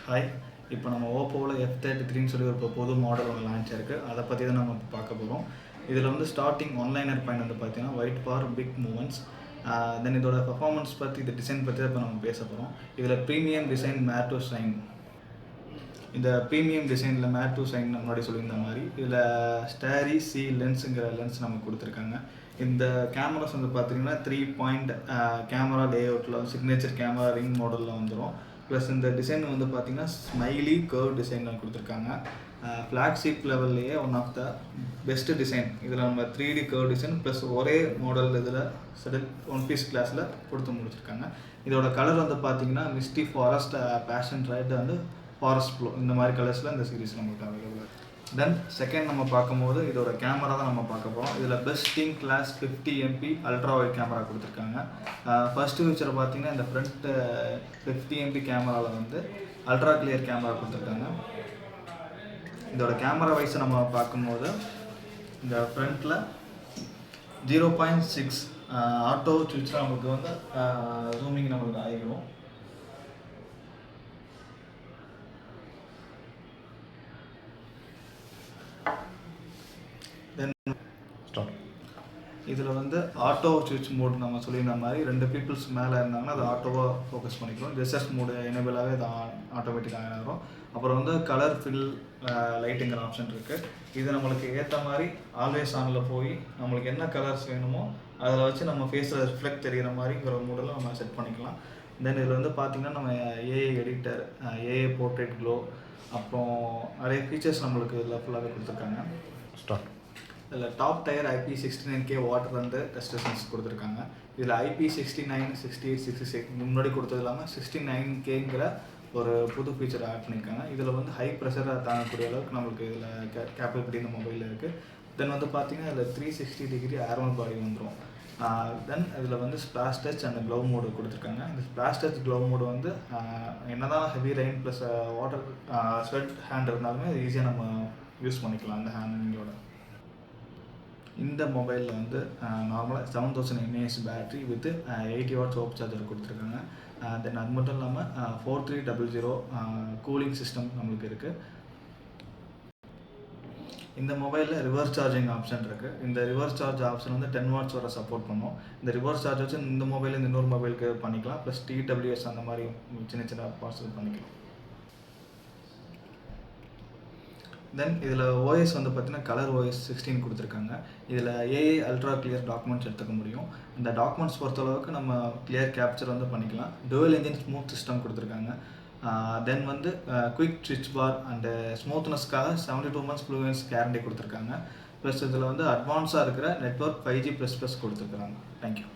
Hi. இப்போ நம்ம ஓப்போவில் F33ன்னு சொல்லி ஒரு புது மாடல் ஒன்று லான்ச் ஆயிருக்கு. அதை பற்றி தான் நம்ம பார்க்க போகிறோம். இதில் வந்து ஸ்டார்டிங் ஒன்லைனர் பாயிண்ட் வந்து பார்த்தீங்கன்னா ஒயிட் பார் பிக் மூமெண்ட்ஸ். தென் இதோட பர்ஃபார்மன்ஸ் பற்றி இந்த டிசைன் பற்றி தான் இப்போ நம்ம பேச போகிறோம். இதில் premium design made to shine. இந்த ப்ரீமியம் டிசைனில் மேட் டு ஷைன் முன்னாடி சொல்லியிருந்த மாதிரி இதில் ஸ்டாரி சி லென்ஸுங்கிற லென்ஸ் நமக்கு கொடுத்துருக்காங்க. இந்த கேமராஸ் வந்து பார்த்தீங்கன்னா 3 பாயிண்ட் கேமரா லே அவுட்டில் சிக்னேச்சர் கேமரா ரிங் மாடலில் வந்துடும். ப்ளஸ் இந்த டிசைன் வந்து பார்த்திங்கன்னா ஸ்மைலி கர்வ் டிசைனில் கொடுத்துருக்காங்க. ஃப்ளாக்ஷிப் லெவல்லையே one of the best design. இதில் நம்ம 3D கர்வ் டிசைன் ப்ளஸ் ஒரே மாடல் இதில் செட்டில் ஒன் பீஸ் கிளாஸில் கொடுத்து முடிச்சிருக்காங்க. இதோட கலர் வந்து பார்த்திங்கன்னா மிஸ்டி ஃபாரஸ்ட், பேஷன் ரெட் வந்து ஃபாரஸ்ட் ப்ளூ, இந்த மாதிரி கலர்ஸில் இந்த சீரிஸ் நமக்கு அவைலபிளாக இருக்குது. தென் செகண்ட் நம்ம பார்க்கும்போது இதோட கேமரா தான் நம்ம பார்க்க போகிறோம். இதில் best in class 50 MP ultra wide camera கொடுத்துருக்காங்க. ஃபஸ்ட்டு ஃபியூச்சர் பார்த்தீங்கன்னா இந்த ஃப்ரண்ட் 50 MP கேமராவில் வந்து அல்ட்ரா கிளியர் கேமரா கொடுத்துருக்காங்க. இதோட கேமரா வைஸ் நம்ம பார்க்கும்போது இந்த ஃப்ரண்ட்டில் 0.6 ஆட்டோ சுவிட்ச் நமக்கு வந்து ஜூமிங் நம்மளுக்கு ஆகிடும். இதில் வந்து ஆட்டோ சுவிட்ச் மோட் நம்ம சொல்லியிருந்த மாதிரி 2 பீப்புள்ஸ் மேலே இருந்தாங்கன்னா அது ஆட்டோவாக ஃபோக்கஸ் பண்ணிக்கிறோம். ஜெஸ்டர்ஸ் மோடு எனேபிளாகவே அது ஆட்டோமேட்டிக்காக ஆகிடும். அப்புறம் வந்து கலர் ஃபில் லைட்டுங்கிற ஆப்ஷன் இருக்குது. இது நம்மளுக்கு ஏற்ற மாதிரி ஆல்வேஸ் ஆனில் போய் நம்மளுக்கு என்ன கலர்ஸ் வேணுமோ அதில் வச்சு நம்ம ஃபேஸில் ரிஃப்ளெக்ட் தெரிகிற மாதிரிங்கிற மோடில் நம்ம செட் பண்ணிக்கலாம். தென் இதில் வந்து பார்த்திங்கன்னா நம்ம AI editor, AI portrait glow, அப்புறம் நிறைய ஃபீச்சர்ஸ் நம்மளுக்கு இதில் ஃபுல்லாகவே கொடுத்துருக்காங்க. இதில் டாப் டயர் IP69K வாட்டர் வந்து ரெஸ்ட்ரிக்ஷன்ஸ் கொடுத்துருக்காங்க. இதில் IP69, 68, 66 முன்னாடி கொடுத்தது இல்லாமல் 69Kங்கிற ஒரு புது ஃபீச்சர் ஆட் பண்ணியிருக்காங்க. இதில் வந்து ஹை ப்ரெஷரை தாங்கக்கூடிய அளவுக்கு நம்மளுக்கு இதில் கேப்பபிலிட்டி இந்த மொபைலில் இருக்குது. தென் வந்து பார்த்திங்கன்னா இதில் 360 டிகிரி ஏர்மல் பாடி வந்துடும். தென் இதில் வந்து splash touch and glove mode கொடுத்துருக்காங்க. இந்த ஸ்ப்ளாஷ் டச் க்ளவ் மோடு வந்து என்ன தான் heavy rain plus water sweat hand இருந்தாலுமே ஈஸியாக நம்ம யூஸ் பண்ணிக்கலாம் அந்த ஹேண்டிங்கோட. இந்த மொபைலில் வந்து நார்மலாக 7000 mAh battery with 80 watts hope charger கொடுத்துருக்காங்க. தென் அது மட்டும் இல்லாமல் 4300 கூலிங் சிஸ்டம் நம்மளுக்கு இருக்குது. இந்த மொபைலில் ரிவர்ஸ் சார்ஜிங் ஆப்ஷன் இருக்குது. இந்த ரிவர்ஸ் சார்ஜ் ஆப்ஷன் வந்து 10 வாட்ஸ் வரை சப்போர்ட் பண்ணும். இந்த ரிவர்ஸ் சார்ஜ் வச்சு இந்த மொபைல் இன்னொரு மொபைலுக்கு பண்ணிக்கலாம். ப்ளஸ் TWS அந்த மாதிரி சின்ன சின்ன பார்ட்ஸ் பண்ணிக்கலாம். தென் இதில் OS வந்து பார்த்திங்கன்னா கலர் OS 16 கொடுத்துருக்காங்க. இதில் AI அல்ட்ரா கிளியர் டாக்குமெண்ட்ஸ் எடுத்துக்க முடியும். இந்த டாக்குமெண்ட்ஸ் பொறுத்தளவுக்கு நம்ம கிளியர் கேப்சர் வந்து பண்ணிக்கலாம். டுவல் என்ஜின் ஸ்மூத் சிஸ்டம் கொடுத்துருக்காங்க. தென் வந்து குயிக் ஸ்விட்ச் பார் அண்டு ஸ்மூத்னஸ்க்காக 72 months ஃப்ளூயன்ஸ் கேரண்டி கொடுத்துருக்காங்க. ப்ளஸ் இதில் வந்து அட்வான்ஸாக இருக்கிற நெட்வொர்க் 5G++ கொடுத்துருக்காங்க. தேங்க்யூ.